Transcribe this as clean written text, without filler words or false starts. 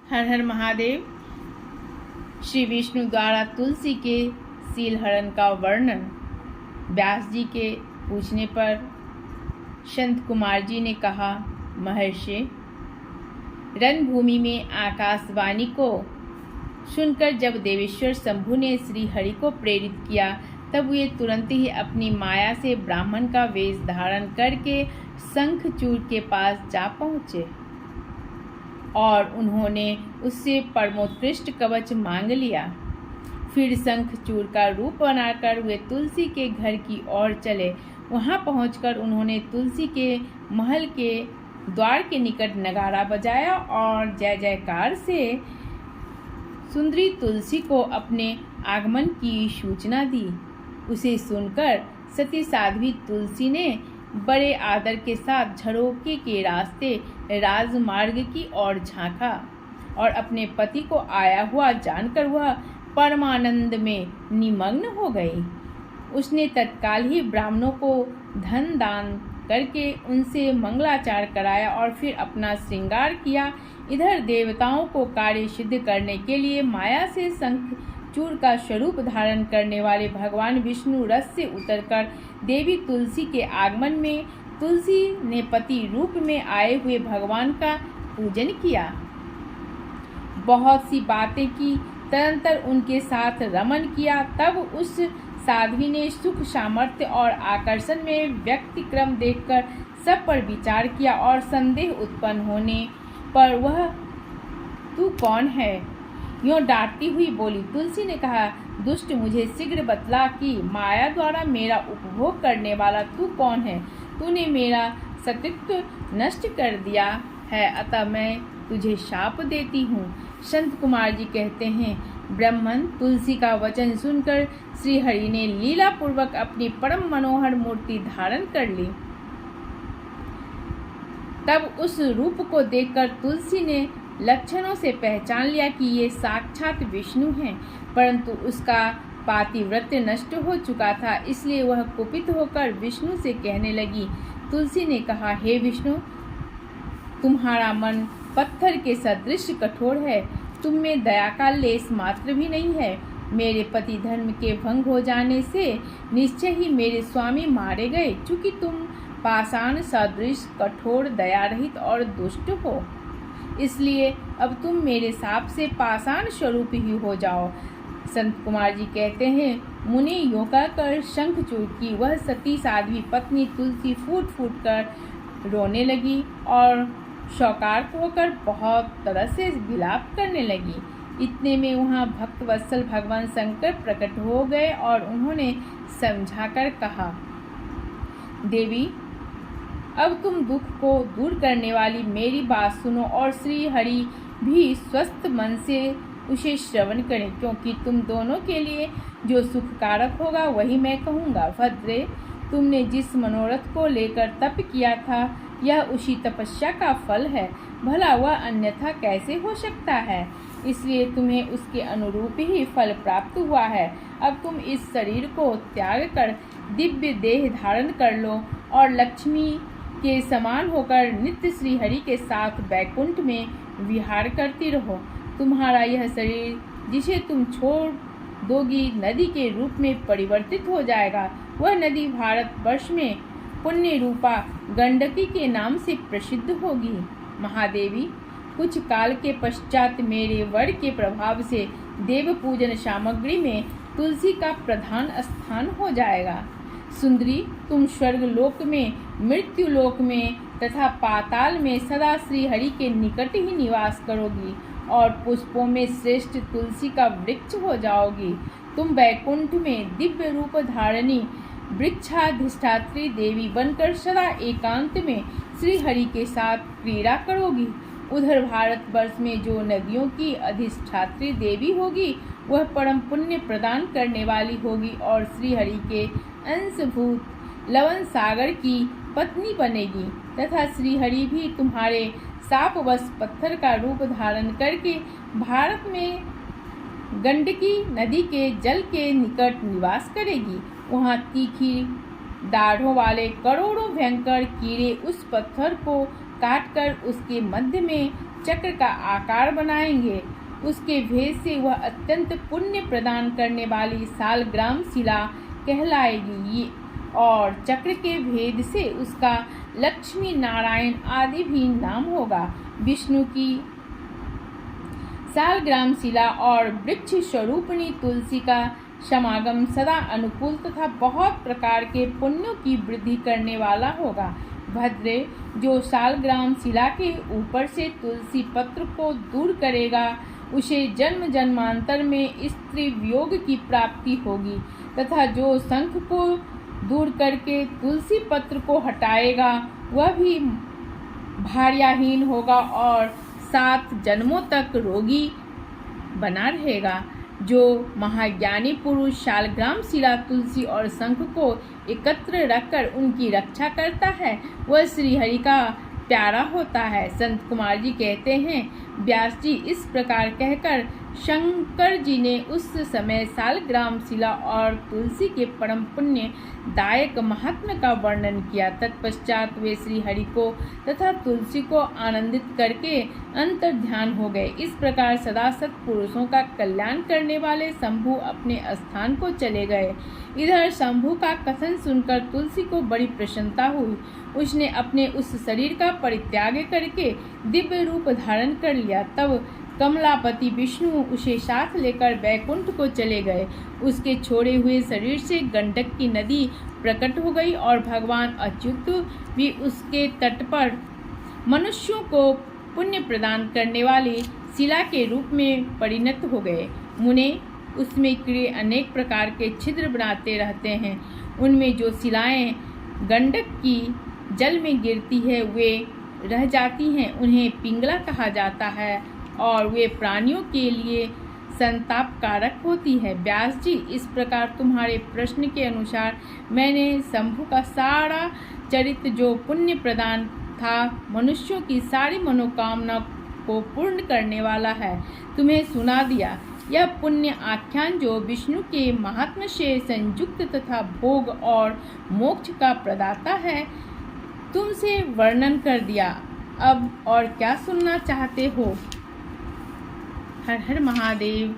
हर हर महादेव। श्री विष्णु द्वारा तुलसी के सीलहरण का वर्णन। व्यास जी के पूछने पर संत कुमार जी ने कहा, महर्षि, रणभूमि में आकाशवाणी को सुनकर जब देवेश्वर शंभु ने श्री हरि को प्रेरित किया, तब वे तुरंत ही अपनी माया से ब्राह्मण का वेश धारण करके शंखचूड़ के पास जा पहुँचे और उन्होंने उससे परमोत्कृष्ट कवच मांग लिया। फिर शंखचूड़ का रूप बनाकर वे तुलसी के घर की ओर चले। वहां पहुंचकर उन्होंने तुलसी के महल के द्वार के निकट नगाड़ा बजाया और जय जयकार से सुंदरी तुलसी को अपने आगमन की सूचना दी। उसे सुनकर सती साध्वी तुलसी ने बड़े आदर के साथ झरोखे के रास्ते राजमार्ग की ओर झांका और अपने पति को आया हुआ जानकर वह परमानंद में निमग्न हो गई। उसने तत्काल ही ब्राह्मणों को धन दान करके उनसे मंगलाचार कराया और फिर अपना श्रृंगार किया। इधर देवताओं को कार्य सिद्ध करने के लिए माया से शंखचूड़ का स्वरूप धारण करने वाले भगवान विष्णु रथ से उतरकर देवी तुलसी के आगमन में तुलसी ने पति रूप में आए हुए भगवान का पूजन किया। बहुत सी बातें की, तदंतर उनके साथ रमन किया। तब उस साध्वी ने सुख, सामर्थ्य और आकर्षण में व्यक्तिक्रम देखकर सब पर विचार किया और संदेह उत्पन्न होने पर वह तू कौन है, यूँ डांटती हुई बोली। तुलसी ने कहा, दुष्ट, मुझे शीघ्र बतला कि माया द्वारा मेरा उपभोग करने वाला तू कौन है। तूने मेरा सतीत्व नष्ट कर दिया है, अतः मैं तुझे शाप देती हूँ। संत कुमार जी कहते हैं, ब्राह्मण तुलसी का वचन सुनकर श्री हरि ने लीला पूर्वक अपनी परम मनोहर मूर्ति धारण कर ली। तब उस रूप को देखकर तुलसी ने लक्षणों से पहचान लिया कि ये साक्षात विष्णु हैं, परंतु उसका पातिव्रत्य नष्ट हो चुका था, इसलिए वह कुपित होकर विष्णु से कहने लगी। तुलसी ने कहा, हे विष्णु, तुम्हारा मन पत्थर के सदृश कठोर है, तुम में दया का लेस मात्र भी नहीं है। मेरे पति धर्म के भंग हो जाने से निश्चय ही मेरे स्वामी मारे गए, चूंकि तुम पाषाण सदृश कठोर, दया रहित और दुष्ट हो, इसलिए अब तुम मेरे शाप से पाषाण स्वरूप ही हो जाओ। संत कुमार जी कहते हैं, मुनि यूँ कहकर शंखचूड़ की वह सती साध्वी पत्नी तुलसी फूट फूट कर रोने लगी और शोकार्त होकर बहुत तरह से विलाप करने लगी। इतने में वहाँ भक्तवत्सल भगवान शंकर प्रकट हो गए और उन्होंने समझाकर कहा, देवी, अब तुम दुख को दूर करने वाली मेरी बात सुनो और श्री हरि भी स्वस्थ मन से उसे श्रवण करें, क्योंकि तुम दोनों के लिए जो सुखकारक होगा वही मैं कहूँगा। भद्रे, तुमने जिस मनोरथ को लेकर तप किया था, यह उसी तपस्या का फल है, भला वह अन्यथा कैसे हो सकता है। इसलिए तुम्हें उसके अनुरूप ही फल प्राप्त हुआ है। अब तुम इस शरीर को त्याग कर दिव्य देह धारण कर लो और लक्ष्मी के समान होकर नित्य श्री हरि के साथ बैकुंठ में विहार करती रहो। तुम्हारा यह शरीर जिसे तुम छोड़ दोगी नदी के रूप में परिवर्तित हो जाएगा। वह नदी भारतवर्ष में पुण्य रूपा गंडकी के नाम से प्रसिद्ध होगी। महादेवी, कुछ काल के पश्चात मेरे वर के प्रभाव से देव पूजन सामग्री में तुलसी का प्रधान स्थान हो जाएगा। सुंदरी, तुम स्वर्ग लोक में, मृत्यु लोक में तथा पाताल में सदा श्री हरि के निकट ही निवास करोगी और पुष्पों में श्रेष्ठ तुलसी का वृक्ष हो जाओगी। तुम वैकुंठ में दिव्य रूप धारणी वृक्षाधिष्ठात्री देवी बनकर सदा एकांत में श्री हरि के साथ क्रीड़ा करोगी। उधर भारतवर्ष में जो नदियों की अधिष्ठात्री देवी होगी, वह परम पुण्य प्रदान करने वाली होगी और श्री हरि के अंशभूत लवन सागर की पत्नी बनेगी तथा श्री हरि भी तुम्हारे शापवश पत्थर का रूप धारण करके भारत में गंडकी नदी के जल के निकट निवास करेगी। वहाँ तीखी दाढ़ों वाले करोड़ों भयंकर कीड़े उस पत्थर को काटकर उसके मध्य में चक्र का आकार बनाएंगे, उसके भेद से वह अत्यंत पुण्य प्रदान करने वाली सालग्राम शिला कहलाएगी और चक्र के भेद से उसका लक्ष्मी नारायण आदि भी नाम होगा। विष्णु की सालग्राम शिला और वृक्ष स्वरूपिणी तुलसी का समागम सदा अनुकूल तथा बहुत प्रकार के पुण्यों की वृद्धि करने वाला होगा। भद्रे, जो सालग्राम शिला के ऊपर से तुलसी पत्र को दूर करेगा, उसे जन्म जन्मांतर में स्त्री वियोग की प्राप्ति होगी, तथा जो शंख को दूर करके तुलसी पत्र को हटाएगा, वह भी भार्याहीन होगा और 7 जन्मों तक रोगी बना रहेगा। जो महाज्ञानी पुरुष शालग्राम शिला, तुलसी और शंख को एकत्र रखकर उनकी रक्षा करता है, वह श्रीहरि का प्यारा होता है। संत कुमार जी कहते हैं, व्यास जी इस प्रकार कहकर शंकर जी ने उस समय सालग्राम शिला और तुलसी के परम पुण्य दायक महात्म्य का वर्णन किया। तत्पश्चात वे श्री हरि को तथा तुलसी को आनंदित करके अंतर ध्यान हो गए। इस प्रकार सदा सत्पुरुषों का कल्याण करने वाले शंभु अपने स्थान को चले गए। इधर शंभु का कथन सुनकर तुलसी को बड़ी प्रसन्नता हुई। उसने अपने उस शरीर का परित्याग करके दिव्य रूप धारण कर लिया। तब कमलापति विष्णु उसे साथ लेकर वैकुंठ को चले गए। उसके छोड़े हुए शरीर से गंडक की नदी प्रकट हो गई और भगवान अच्युत भी उसके तट पर मनुष्यों को पुण्य प्रदान करने वाली शिला के रूप में परिणत हो गए। मुने उसमें कीड़े अनेक प्रकार के छिद्र बनाते रहते हैं। उनमें जो शिलाएं गंडक की जल में गिरती है वे रह जाती हैं, उन्हें पिंगला कहा जाता है और वे प्राणियों के लिए संताप कारक होती है। व्यास जी, इस प्रकार तुम्हारे प्रश्न के अनुसार मैंने शंभु का सारा चरित्र जो पुण्य प्रदान था, मनुष्यों की सारी मनोकामना को पूर्ण करने वाला है, तुम्हें सुना दिया। यह पुण्य आख्यान जो विष्णु के महात्म्य से संयुक्त तथा भोग और मोक्ष का प्रदाता है, तुमसे वर्णन कर दिया। अब और क्या सुनना चाहते हो? हर हर महादेव।